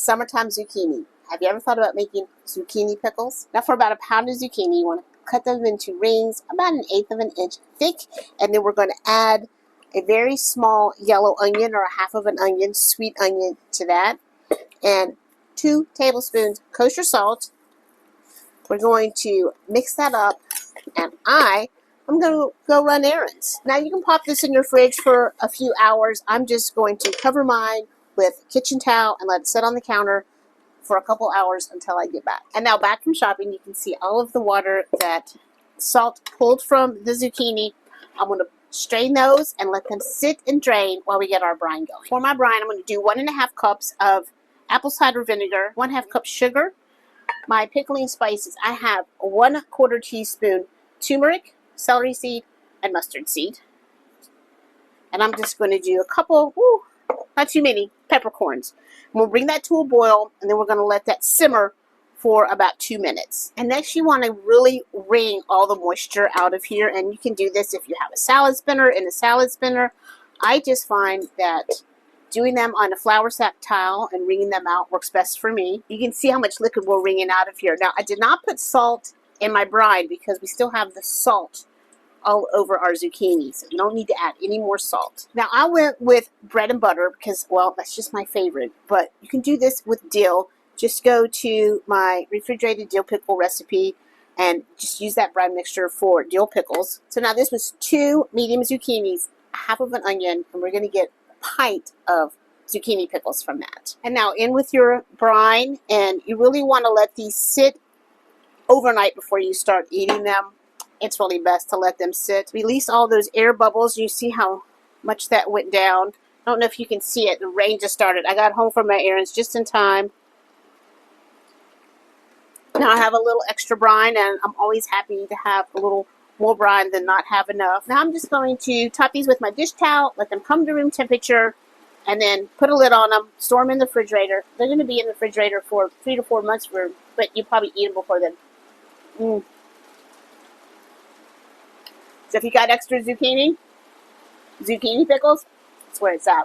summertime zucchini. Have you ever thought about making zucchini pickles? Now for about a pound of zucchini, you want to cut them into rings about 1/8 of an inch thick, and then we're going to add a very small yellow onion or a half of an onion, sweet onion to that, and 2 tablespoons kosher salt. We're going to mix that up, and I'm going to go run errands. Now you can pop this in your fridge for a few hours. I'm just going to cover mine with a kitchen towel and let it sit on the counter for a couple hours until I get back. And now back from shopping, you can see all of the water that salt pulled from the zucchini. I'm going to strain those and let them sit and drain while we get our brine going. For my brine, I'm going to do 1½ cups of apple cider vinegar, 1/2 cup sugar. My pickling spices, I have 1/4 teaspoon turmeric, celery seed, and mustard seed. And I'm just going to do a couple, not too many, peppercorns. And we'll bring that to a boil, and then we're going to let that simmer for about 2 minutes. And next you want to really wring all the moisture out of here, and you can do this if you have a salad spinner. In a salad spinner, I just find that doing them on a flour sack towel and wringing them out works best for me. You can see how much liquid we're wringing out of here. Now, I did not put salt in my brine because we still have the salt all over our zucchini, so you don't need to add any more salt. Now, I went with bread and butter because, well, that's just my favorite, but you can do this with dill. Just go to my refrigerated dill pickle recipe and just use that brine mixture for dill pickles. So now this was 2 medium zucchinis, 1/2 of an onion, and we're going to get a pint of zucchini pickles from that. And now in with your brine, and you really want to let these sit overnight before you start eating them. It's really best to let them sit. Release all those air bubbles. You see how much that went down. I don't know if you can see it. The rain just started. I got home from my errands just in time. Now I have a little extra brine, and I'm always happy to have a little more brine than not have enough. Now I'm just going to top these with my dish towel, let them come to room temperature, and then put a lid on them, store them in the refrigerator. They're going to be in the refrigerator for 3 to 4 months, but you probably eat them before then. So if you got extra zucchini pickles, that's where it's at.